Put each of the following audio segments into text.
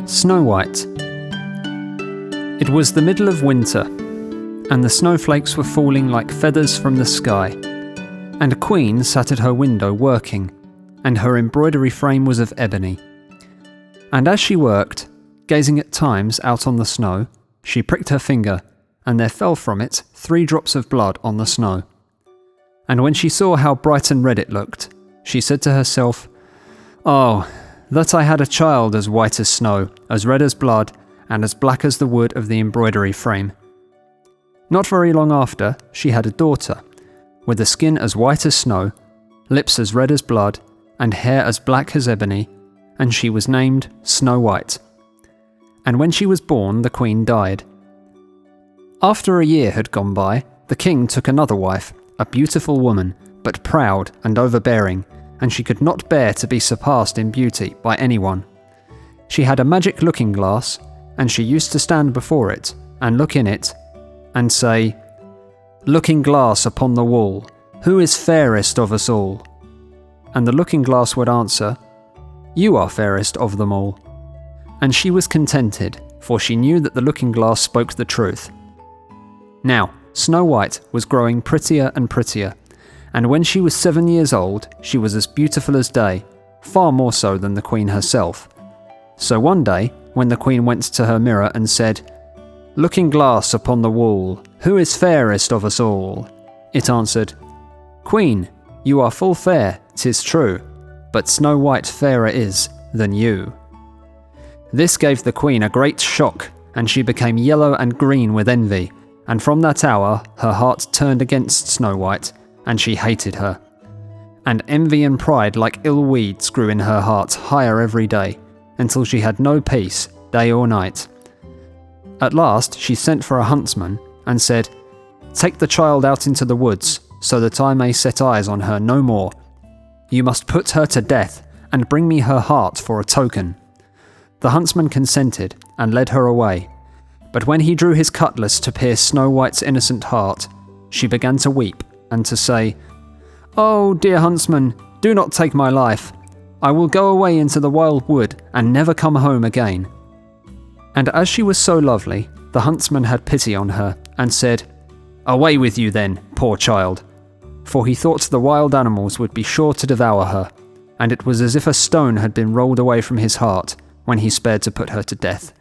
Snow White. It was the middle of winter, and the snowflakes were falling like feathers from the sky, and a queen sat at her window working, and her embroidery frame was of ebony. And as she worked, gazing at times out on the snow, she pricked her finger, and there fell from it 3 drops of blood on the snow. And when she saw how bright and red it looked, she said to herself, "Oh, that I had a child as white as snow, as red as blood, and as black as the wood of the embroidery frame." Not very long after, she had a daughter, with a skin as white as snow, lips as red as blood, and hair as black as ebony, and she was named Snow White. And when she was born, the queen died. After a year had gone by, the king took another wife, a beautiful woman, but proud and overbearing, and she could not bear to be surpassed in beauty by anyone. She had a magic looking glass, and she used to stand before it, and look in it, and say, "Looking glass upon the wall, who is fairest of us all?" And the looking glass would answer, "You are fairest of them all." And she was contented, for she knew that the looking glass spoke the truth. Now, Snow White was growing prettier and prettier, and when she was 7 years old, she was as beautiful as day, far more so than the queen herself. So one day, when the queen went to her mirror and said, "Looking glass upon the wall, who is fairest of us all?" it answered, "Queen, you are full fair, 'tis true, but Snow White fairer is than you." This gave the queen a great shock, and she became yellow and green with envy, and from that hour her heart turned against Snow White, and she hated her. And envy and pride like ill weeds grew in her heart higher every day, until she had no peace, day or night. At last she sent for a huntsman, and said, "Take the child out into the woods, so that I may set eyes on her no more. You must put her to death, and bring me her heart for a token." The huntsman consented, and led her away. But when he drew his cutlass to pierce Snow White's innocent heart, she began to weep, and to say, "Oh, dear huntsman, do not take my life. I will go away into the wild wood, and never come home again." And as she was so lovely, the huntsman had pity on her, and said, "Away with you then, poor child." For he thought the wild animals would be sure to devour her, and it was as if a stone had been rolled away from his heart when he spared to put her to death.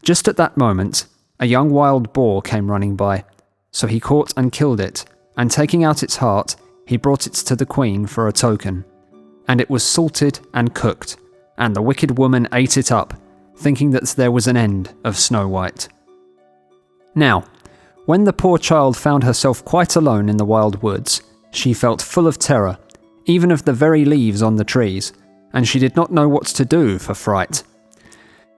Just at that moment, a young wild boar came running by, so he caught and killed it, and taking out its heart, he brought it to the queen for a token. And it was salted and cooked, and the wicked woman ate it up, thinking that there was an end of Snow White. Now, when the poor child found herself quite alone in the wild woods, she felt full of terror, even of the very leaves on the trees, and she did not know what to do for fright.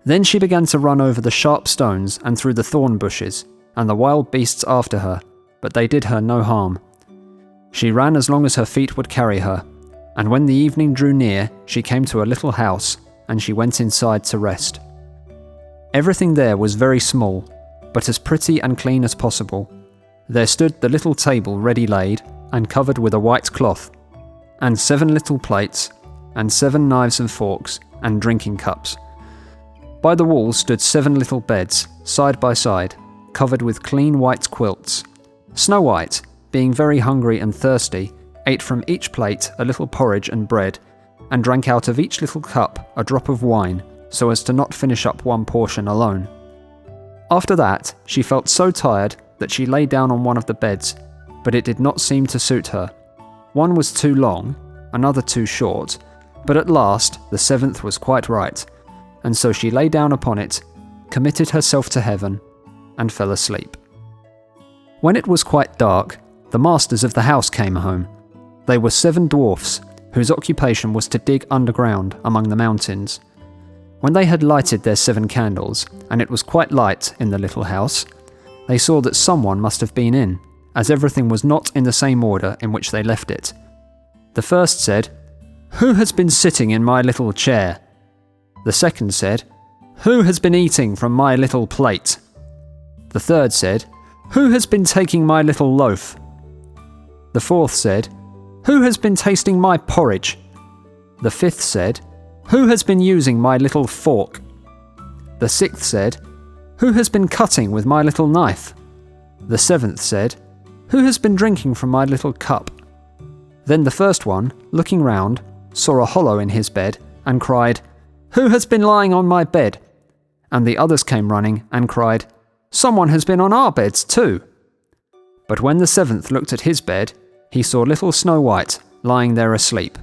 Then she began to run over the sharp stones and through the thorn bushes, and the wild beasts after her, but they did her no harm. She ran as long as her feet would carry her, and when the evening drew near, she came to a little house, and she went inside to rest. Everything there was very small, but as pretty and clean as possible. There stood the little table ready laid, and covered with a white cloth, and 7 little plates, and 7 knives and forks, and drinking cups. By the walls stood 7 little beds, side by side, covered with clean white quilts. Snow White, being very hungry and thirsty, ate from each plate a little porridge and bread, and drank out of each little cup a drop of wine, so as to not finish up one portion alone. After that, she felt so tired that she lay down on one of the beds, but it did not seem to suit her. One was too long, another too short, but at last the 7th was quite right, and so she lay down upon it, committed herself to heaven, and fell asleep. When it was quite dark, the masters of the house came home. They were 7 dwarfs, whose occupation was to dig underground among the mountains. When they had lighted their 7 candles, and it was quite light in the little house, they saw that someone must have been in, as everything was not in the same order in which they left it. The first said, "Who has been sitting in my little chair?" The second said, "Who has been eating from my little plate?" The third said, "Who has been taking my little loaf?" The fourth said, "Who has been tasting my porridge?" The fifth said, "Who has been using my little fork?" The sixth said, "Who has been cutting with my little knife?" The seventh said, "Who has been drinking from my little cup?" Then the first one, looking round, saw a hollow in his bed and cried, "Who has been lying on my bed?" And the others came running and cried, "Someone has been on our beds too." But when the seventh looked at his bed, he saw little Snow White lying there asleep.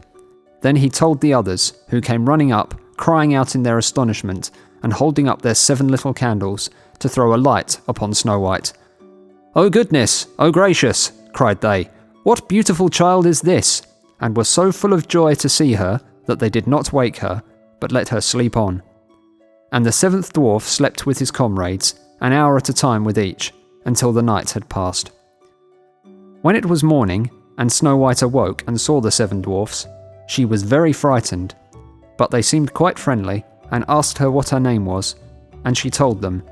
Then he told the others, who came running up, crying out in their astonishment, and holding up their 7 little candles, to throw a light upon Snow White. "Oh goodness, oh gracious," cried they, "what beautiful child is this?" and were so full of joy to see her that they did not wake her, but let her sleep on. And the 7th dwarf slept with his comrades, an hour at a time with each, until the night had passed. When it was morning, and Snow White awoke and saw the 7 dwarfs, she was very frightened, but they seemed quite friendly, and asked her what her name was, and she told them.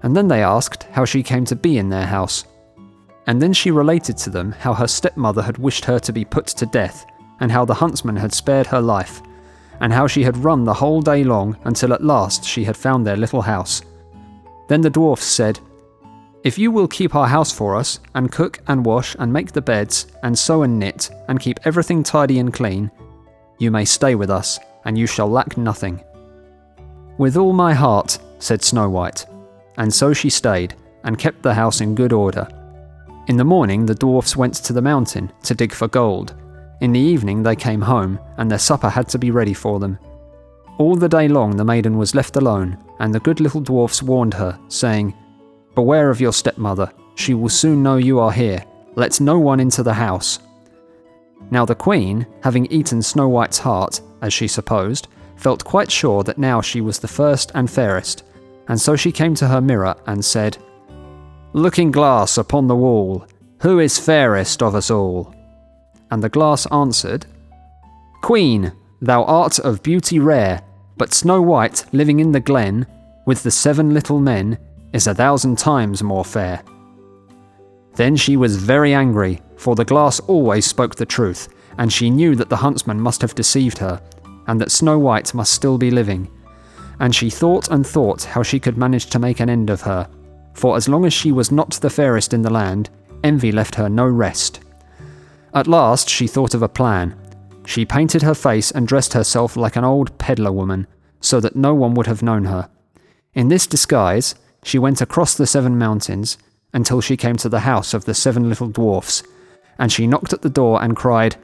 And then they asked how she came to be in their house. And then she related to them how her stepmother had wished her to be put to death, and how the huntsman had spared her life, and how she had run the whole day long until at last she had found their little house. Then the dwarfs said, "If you will keep our house for us, and cook and wash and make the beds, and sew and knit, and keep everything tidy and clean, you may stay with us, and you shall lack nothing." "With all my heart," said Snow White, and so she stayed, and kept the house in good order. In the morning the dwarfs went to the mountain to dig for gold. In the evening they came home, and their supper had to be ready for them. All the day long the maiden was left alone, and the good little dwarfs warned her, saying, "Beware of your stepmother, she will soon know you are here. Let no one into the house." Now the queen, having eaten Snow White's heart, as she supposed, felt quite sure that now she was the first and fairest, and so she came to her mirror and said, "Looking glass upon the wall, who is fairest of us all?" And the glass answered, "Queen, thou art of beauty rare, but Snow White living in the glen, with the 7 little men, is 1,000 times more fair." Then she was very angry, for the glass always spoke the truth, and she knew that the huntsman must have deceived her, and that Snow White must still be living. And she thought and thought how she could manage to make an end of her, for as long as she was not the fairest in the land, envy left her no rest. At last she thought of a plan. She painted her face and dressed herself like an old peddler woman, so that no one would have known her. In this disguise, she went across the 7 mountains, until she came to the house of the 7 little dwarfs, and she knocked at the door and cried,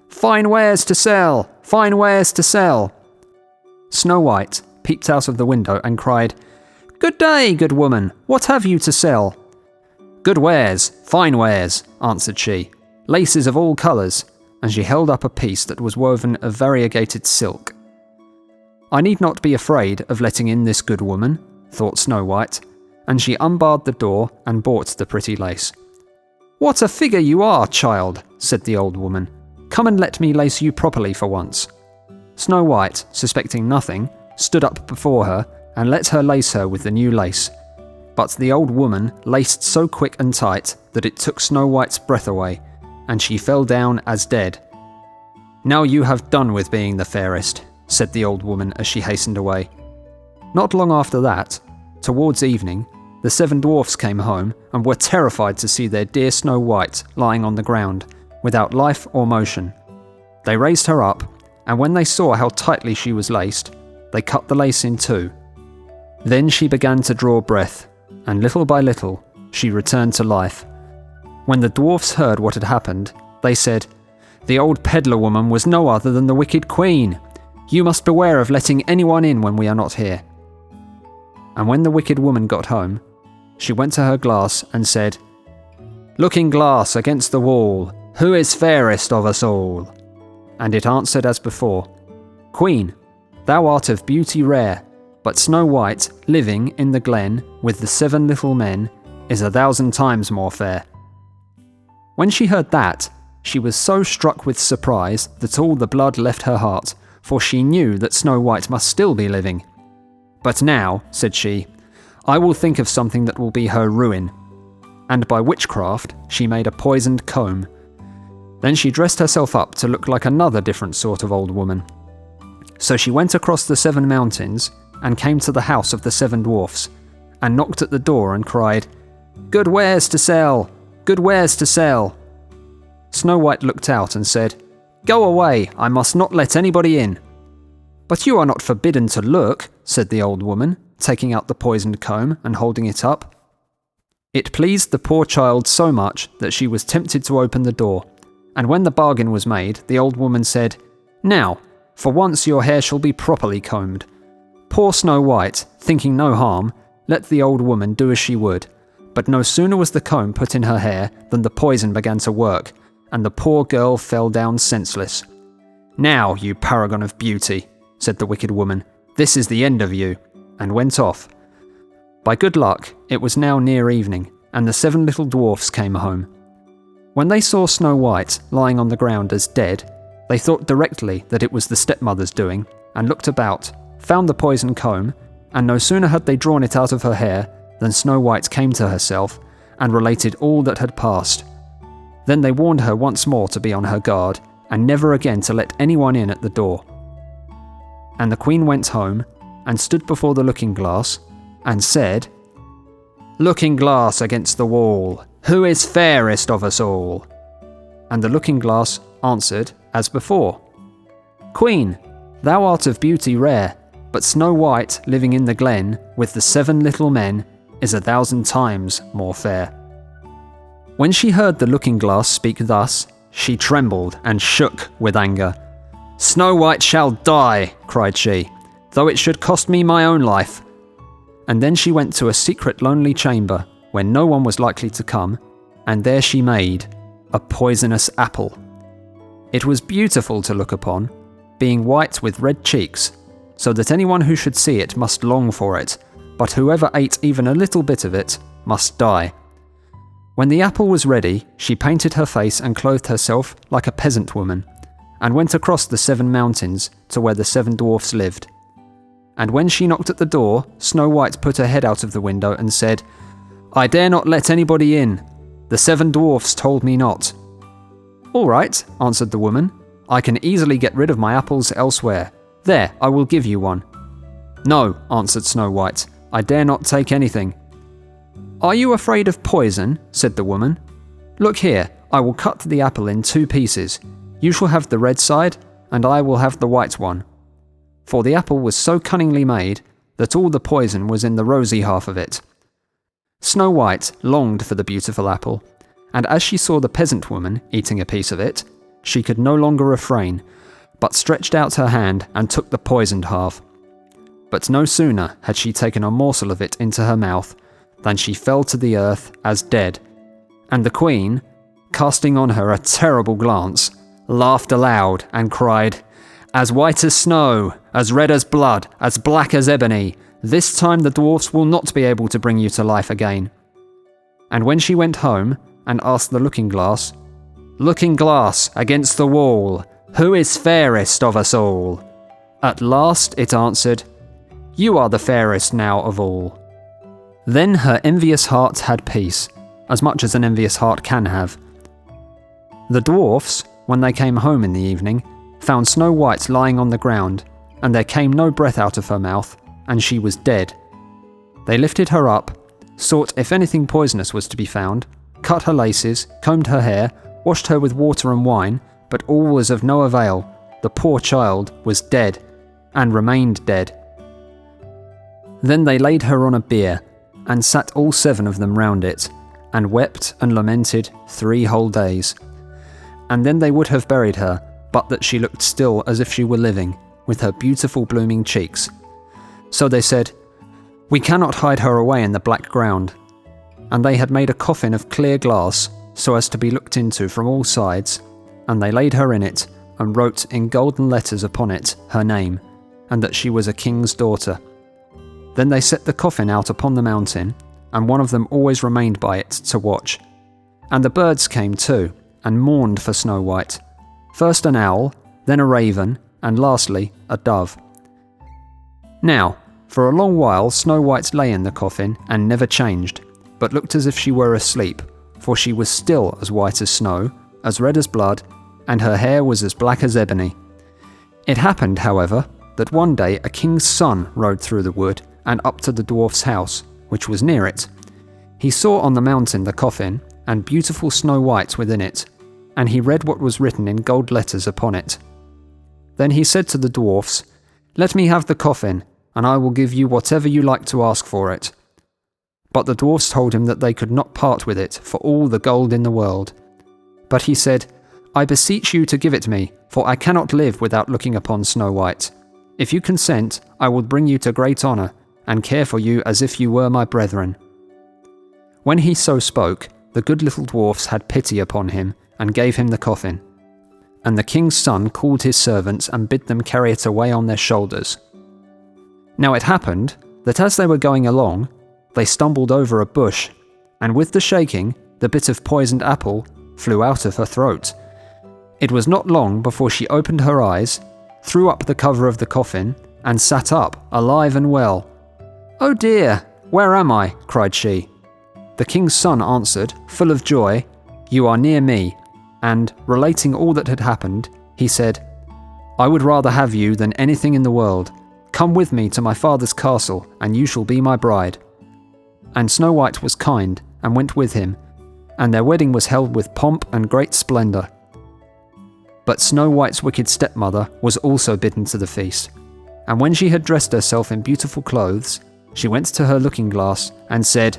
"Fine wares to sell! Fine wares to sell!" Snow White peeped out of the window and cried, "Good day, good woman, what have you to sell?" "Good wares, fine wares," answered she, "laces of all colours," and she held up a piece that was woven of variegated silk. "I need not be afraid of letting in this good woman," thought Snow White, and she unbarred the door and bought the pretty lace. "What a figure you are, child," said the old woman. "Come and let me lace you properly for once." Snow White, suspecting nothing, stood up before her and let her lace her with the new lace. But the old woman laced so quick and tight that it took Snow White's breath away, and she fell down as dead. "Now you have done with being the fairest," said the old woman as she hastened away. Not long after that, towards evening, the 7 dwarfs came home and were terrified to see their dear Snow White lying on the ground, without life or motion. They raised her up, and when they saw how tightly she was laced, they cut the lace in 2. Then she began to draw breath, and little by little she returned to life. When the dwarfs heard what had happened, they said, "The old peddler woman was no other than the wicked queen. You must beware of letting anyone in when we are not here." And when the wicked woman got home, she went to her glass and said, "Looking glass against the wall, who is fairest of us all?" And it answered as before, "Queen, thou art of beauty rare, but Snow White, living in the glen with the 7 little men, is 1,000 times more fair." When she heard that, she was so struck with surprise that all the blood left her heart, for she knew that Snow White must still be living. "But now," said she, "I will think of something that will be her ruin." And by witchcraft she made a poisoned comb. Then she dressed herself up to look like another different sort of old woman. So she went across the 7 mountains, and came to the house of the 7 dwarfs, and knocked at the door and cried, "Good wares to sell! Good wares to sell!" Snow White looked out and said, "Go away, I must not let anybody in." "But you are not forbidden to look," said the old woman, taking out the poisoned comb and holding it up. It pleased the poor child so much that she was tempted to open the door, and when the bargain was made, the old woman said, "Now, for once your hair shall be properly combed." Poor Snow White, thinking no harm, let the old woman do as she would, but no sooner was the comb put in her hair than the poison began to work, and the poor girl fell down senseless. "Now, you paragon of beauty," said the wicked woman, "this is the end of you," and went off. By good luck, it was now near evening, and the 7 little dwarfs came home. When they saw Snow White lying on the ground as dead, they thought directly that it was the stepmother's doing, and looked about, found the poisoned comb, and no sooner had they drawn it out of her hair than Snow White came to herself and related all that had passed. Then they warned her once more to be on her guard, and never again to let anyone in at the door. And the Queen went home, and stood before the looking-glass, and said, "Looking glass against the wall, who is fairest of us all?" And the looking-glass answered as before, "Queen, thou art of beauty rare, but Snow White living in the glen with the 7 little men is 1,000 times more fair." When she heard the looking-glass speak thus, she trembled and shook with anger. "Snow White shall die," cried she, "though it should cost me my own life." And then she went to a secret lonely chamber where no one was likely to come, and there she made a poisonous apple. It was beautiful to look upon, being white with red cheeks, so that anyone who should see it must long for it, but whoever ate even a little bit of it must die. When the apple was ready, she painted her face and clothed herself like a peasant woman, and went across the 7 mountains to where the 7 dwarfs lived. And when she knocked at the door, Snow White put her head out of the window and said, "I dare not let anybody in. The 7 dwarfs told me not." "All right," answered the woman. "I can easily get rid of my apples elsewhere. There, I will give you one." "No," answered Snow White, "I dare not take anything." "Are you afraid of poison?" said the woman. "Look here, I will cut the apple in 2 pieces. You shall have the red side, and I will have the white one." For the apple was so cunningly made that all the poison was in the rosy half of it. Snow White longed for the beautiful apple, and as she saw the peasant woman eating a piece of it, she could no longer refrain, but stretched out her hand and took the poisoned half. But no sooner had she taken a morsel of it into her mouth than she fell to the earth as dead, and the Queen, casting on her a terrible glance, laughed aloud and cried, "As white as snow, as red as blood, as black as ebony, this time the dwarfs will not be able to bring you to life again." And when she went home and asked the looking-glass, "Looking glass against the wall, who is fairest of us all?" At last it answered, "You are the fairest now of all." Then her envious heart had peace, as much as an envious heart can have. The dwarfs, when they came home in the evening, found Snow White lying on the ground, and there came no breath out of her mouth, and she was dead. They lifted her up, sought if anything poisonous was to be found, cut her laces, combed her hair, washed her with water and wine, but all was of no avail. The poor child was dead, and remained dead. Then they laid her on a bier, and sat all 7 of them round it, and wept and lamented 3 whole days. And then they would have buried her, but that she looked still as if she were living, with her beautiful blooming cheeks. So they said, "We cannot hide her away in the black ground." And they had made a coffin of clear glass, so as to be looked into from all sides, and they laid her in it, and wrote in golden letters upon it her name, and that she was a king's daughter. Then they set the coffin out upon the mountain, and one of them always remained by it to watch. And the birds came too, and mourned for Snow White. First an owl, then a raven, and lastly a dove. Now, for a long while Snow White lay in the coffin and never changed, but looked as if she were asleep, for she was still as white as snow, as red as blood, and her hair was as black as ebony. It happened, however, that one day a king's son rode through the wood and up to the dwarf's house, which was near it. He saw on the mountain the coffin, and beautiful Snow White within it, and he read what was written in gold letters upon it. Then he said to the dwarfs, "Let me have the coffin, and I will give you whatever you like to ask for it." But the dwarfs told him that they could not part with it for all the gold in the world. But he said, "I beseech you to give it me, for I cannot live without looking upon Snow White. If you consent, I will bring you to great honour, and care for you as if you were my brethren." When he so spoke, the good little dwarfs had pity upon him, and gave him the coffin. And the king's son called his servants and bid them carry it away on their shoulders. Now it happened that as they were going along, they stumbled over a bush, and with the shaking, the bit of poisoned apple flew out of her throat. It was not long before she opened her eyes, threw up the cover of the coffin, and sat up, alive and well. "Oh dear, where am I?" cried she. The king's son answered, full of joy, "You are near me." And, relating all that had happened, he said, "I would rather have you than anything in the world. Come with me to my father's castle, and you shall be my bride." And Snow White was kind, and went with him, and their wedding was held with pomp and great splendour. But Snow White's wicked stepmother was also bidden to the feast, and when she had dressed herself in beautiful clothes, she went to her looking-glass and said,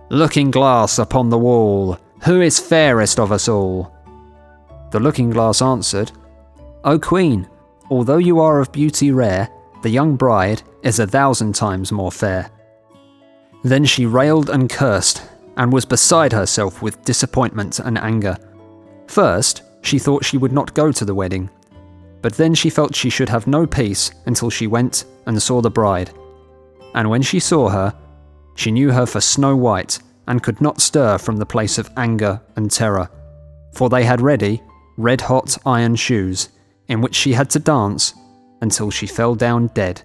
"Looking-glass upon the wall, who is fairest of us all?" The looking-glass answered, "O Queen, although you are of beauty rare, the young bride is 1,000 times more fair." Then she railed and cursed, and was beside herself with disappointment and anger. First, she thought she would not go to the wedding, but then she felt she should have no peace until she went and saw the bride. And when she saw her, she knew her for Snow White, and could not stir from the place of anger and terror, for they had ready red-hot iron shoes, in which she had to dance until she fell down dead.